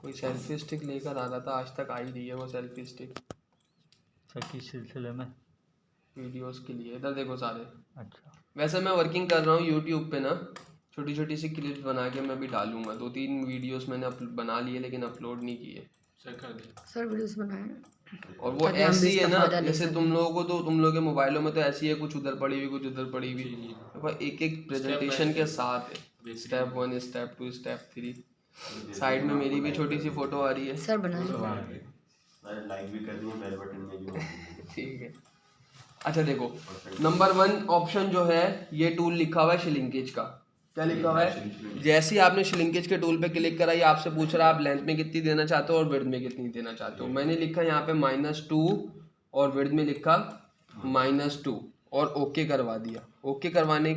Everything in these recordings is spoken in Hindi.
कोई सेल्फी स्टिक लेकर आ रहा था, आज तक आ ही रही है वो सेल्फी स्टिक किस सिलसिले में? वीडियोस के लिए। इधर देखो सारे। अच्छा, वैसे मैं वर्किंग कर रहा हूँ यूट्यूब पे ना, छोटी छोटी सी क्लिप्स बना के मैं भी डालूंगा। 2-3 वीडियोस मैंने बना लिए लेकिन अपलोड नहीं किए। सर वीडियोस बनाए और वो ताकि हम भी ऐसी है इसका ना, फायदा ले जैसे सकें। तुम लोगों को तो, तुम लोगों के मोबाइलों में तो ऐसी है, कुछ उधर पड़ी हुई कुछ उधर पड़ी हुई, देखो एक एक प्रेजेंटेशन के साथ है, स्टेप 1 स्टेप 2 स्टेप 3। साइड में मेरी भी छोटी सी फोटो आ रही है। सर बनाए लाइक भी कर दिए, बेल बटन में भी ठीक है। अच्छा देखो, नंबर 1 ऑप्शन जो है, ये टूल लिखा हुआ है श्रिंकेज का। क्या लिखा हुआ है? जैसे ही आपने श्रिंकेज के टूल पे क्लिक करा, ये आपसे पूछ रहा है आप लेंथ में कितनी देना चाहते हो और विड्थ में कितनी देना चाहते हो। मैंने लिखा यहाँ पे -2 और विड्थ में लिखा -2 और ओके करवा दिया। ओके करवाने,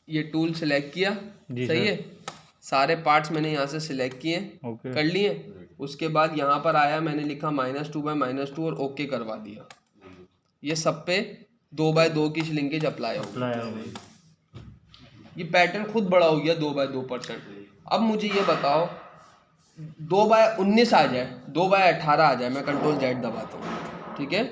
ये टूल सिलेक्ट किया, सही है। सारे पार्ट्स मैंने यहाँ से सिलेक्ट किए, कर लिए। उसके बाद यहाँ पर आया, मैंने लिखा -2/-2 और ओके करवा दिया। ये सब पे 2/2 की श्रिंकेज अप्लाई हो गई। ये पैटर्न खुद बड़ा हो गया 2/2%। अब मुझे ये बताओ 2/19 आ जाए, 2/18 आ जाए, मैं Ctrl+Z दबाता हूँ, ठीक है।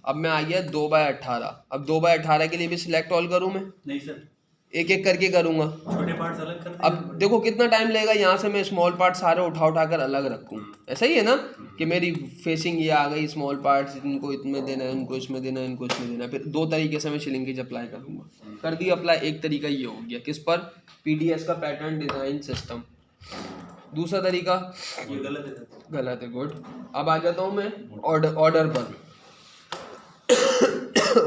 अब मैं आ गया 2/18। अब 2/18 के लिए भी सिलेक्ट ऑल करूँ मैं? नहीं सर, एक एक करके करूँगा। छोटे पार्ट्स अलग कर। अब देखो कितना टाइम लगेगा, यहाँ से मैं स्मॉल पार्ट सारे उठा कर अलग रखूँ। ऐसा ही है ना कि मेरी फेसिंग ये आ गई, स्मॉल पार्ट्स इनको इसमें देना है, इनको इसमें देना है, इनको इसमें देना है। फिर 2 तरीके से मैं श्रिंकेज अप्लाई करूँगा। कर दिया अप्लाई। एक तरीका ये हो गया, किस पर? पीडीएस का पैटर्न डिजाइन सिस्टम। दूसरा तरीका ये गलत है। गलत है, गुड। अब आ जाता हूँ मैं ऑर्डर पर।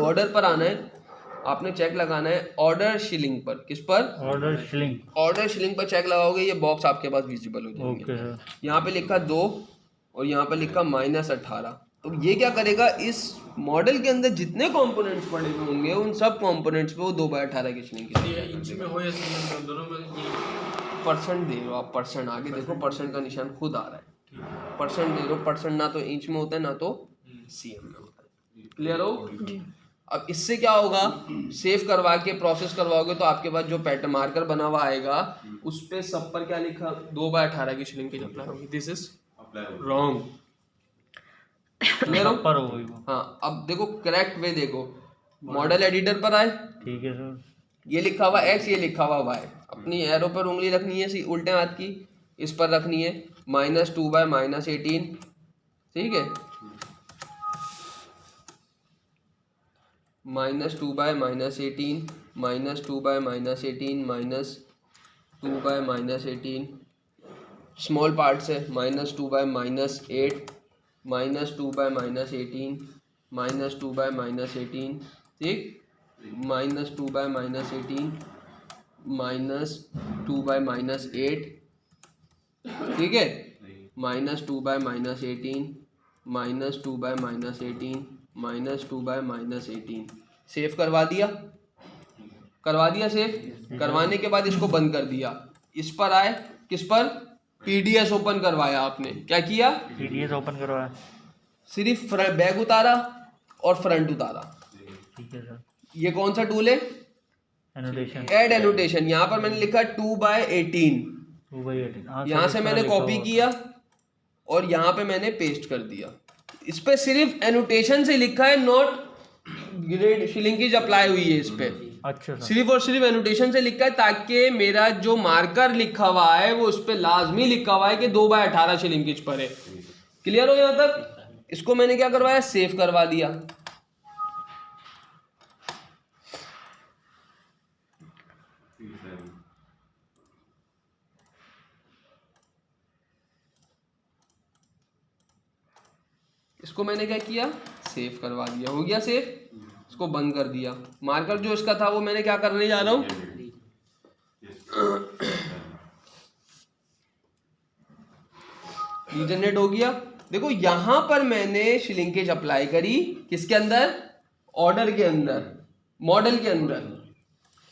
ऑर्डर पर आना है, आपने चेक लगाना है ऑर्डर शिलिंग पर। किस पर? Order shilling. ऑर्डर शिलिंग पर चेक लगाओगे, ये बॉक्स आपके पास विजिबल हो जाएंगे। यहाँ पे लिखा 2 और यहाँ पे लिखा -18। तो ये क्या करेगा, इस मॉडल के अंदर जितने कंपोनेंट्स पड़े हुए होंगे उन सब कंपोनेंट्स पे वो 2/18 की शिलिंग परसेंट दे रहे हो आप। परसेंट आगे देखो, परसेंट का निशान खुद आ रहा है। परसेंट दे रहे हो, परसेंट ना तो इंच में होता है ना तो सीएम में होता है। क्लियर हो? अब इससे क्या होगा, सेव करवा के प्रोसेस करवाओगे तो आपके पास जो पैटर्न मार्कर बना हुआ आएगा उस पे सब पर क्या लिखा, 2/18 की श्रिंकेज अप्लाई होगी। This is wrong. क्लियर हो? हाँ, अब देखो करेक्ट वे देखो, मॉडल एडिटर पर आए, ठीक है सर। ये लिखा हुआ X, ये लिखा हुआ Y। अपनी एरो पर उंगली रखनी है उल्टे हाथ की, इस पर रखनी है -2/-18, ठीक है। -2/-18, -2/-18, -2/-18, स्मॉल पार्ट से -2/-8, -2/-18, -2/-18, ठीक, -2/-18, -2/-8, ठीक है, -2/-18, -2/-18, -2/-18। सेव करवा दिया, सेव करवाने के बाद इसको बंद कर दिया। इस पर आए, किस पर? पीडीएस ओपन करवाया आपने। क्या किया? पीडीएस ओपन करवाया, सिर्फ बैक उतारा और फ्रंट उतारा, ठीक है सर। ये कौन सा टूल है? Annotation, add annotation. यहाँ पर मैंने लिखा 2/18, 2/18। यहाँ से मैंने कॉपी किया और यहाँ पे मैंने पेस्ट कर दिया। इस पे सिर्फ एनोटेशन से लिखा है, नॉट ग्रेड श्रिंकेज अप्लाई हुई है इस पे। अच्छा सर। सिर्फ और सिर्फ एनोटेशन से लिखा है ताकि मेरा जो मार्कर लिखा हुआ है वो उस पे लाजमी लिखा हुआ है कि 2/18 श्रिंकेज पर है। क्लियर हो यहाँ तक? इसको मैंने क्या करवाया, सेव करवा दिया। इसको मैंने क्या किया, सेव करवा दिया। हो गया सेव। इसको बंद कर दिया। मार्कर जो इसका था वो मैंने क्या करने जा रहा हूँ, रीजनरेट हो गया। देखो यहां पर मैंने श्रिंकेज अप्लाई करी, किसके अंदर? ऑर्डर के अंदर, मॉडल के अंदर।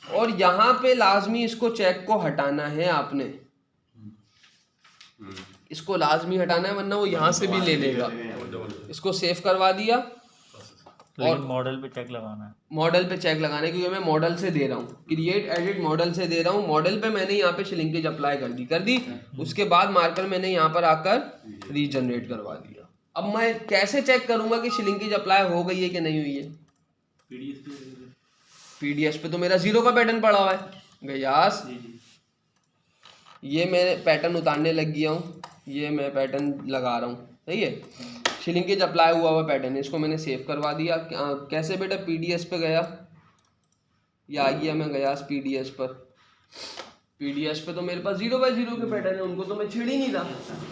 और यहाँ पे लाजमी इसको चेक को हटाना है आपने, इसको लाजमी हटाना है वरना वो यहाँ से भी ले लेगा। इसको सेव करवा दिया। लेकिन मॉडल पे चेक लगाना है, मॉडल पे चेक लगाना है क्योंकि मैं मॉडल से दे रहा हूँ, क्रिएट एडिट मॉडल से दे रहा हूँ। मॉडल पे मैंने यहाँ पे श्रिंकेज अप्लाई कर दी। उसके बाद मार्कर मैंने यहाँ पर आकर रीजनरेट करवा दिया। अब मैं कैसे चेक करूंगा कि श्रिंकेज अप्लाई हो गई है कि नहीं हुई है? पीडीएस पे तो मेरा 0 का पैटर्न पड़ा हुआ है गयास। ये मैं पैटर्न उतारने लग गया हूँ, ये मैं पैटर्न लगा रहा हूँ, सही है। श्रिंकेज अप्लाई हुआ पैटर्न, इसको मैंने सेव करवा दिया। कैसे बेटा? पीडीएस पे गया, या आ गया मैं गयास पीडीएस पर। पीडीएस पे तो मेरे पास 0/0 के पैटर्न है, उनको तो मैं छेड़ ही नहीं रहा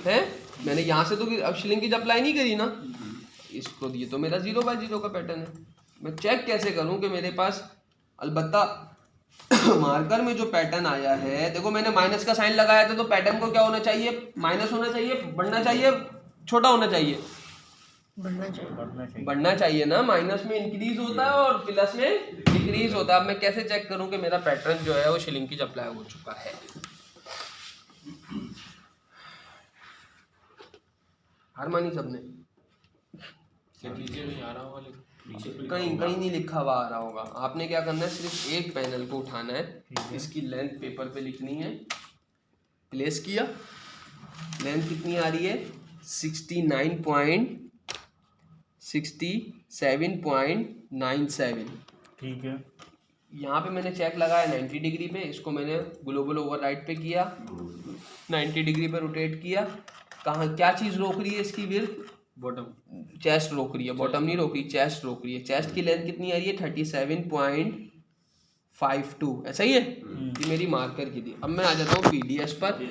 है। मैंने यहाँ से तो अब श्रिंकेज अप्लाई नहीं करी ना, इसको दिए तो मेरा 0/0 का पैटर्न है। मैं चेक कैसे करूँ कि मेरे पास अलबत्ता मार्कर में जो पैटर्न आया है, देखो मैंने माइनस का साइन लगाया था तो पैटर्न को क्या होना चाहिए? माइनस होना चाहिए, बढ़ना चाहिए, छोटा होना चाहिए? बढ़ना चाहिए ना। माइनस में इंक्रीज होता है और प्लस में डिक्रीज होता है। अब मैं कैसे चेक करूं कि मेरा पैटर्न जो है वो श्रिंकेज अप्लाई हो चुका है? हार मानी सबने? कहीं नहीं लिखा हुआ आ रहा होगा। आपने क्या करना है, सिर्फ एक पैनल को उठाना है, इसकी लेंथ पेपर पे लिखनी है। प्लेस किया, लेंथ कितनी आ रही है? 67.97। ठीक है। यहाँ पे मैंने चेक लगाया 90 डिग्री पे, इसको मैंने ग्लोबल ओवरराइड पे किया, 90 डिग्री पे रोटेट किया। कहाँ क्या चीज़ रोक रही है इसकी विड्थ? बॉटम, चेस्ट रोक रही है, बॉटम नहीं रोक रही, चेस्ट रोक रही है। चेस्ट की लेंथ कितनी आ रही है? 37.52। ऐसा ही है, ये मेरी मार्कर की थी। अब मैं आ जाता हूँ पीडीएस पर।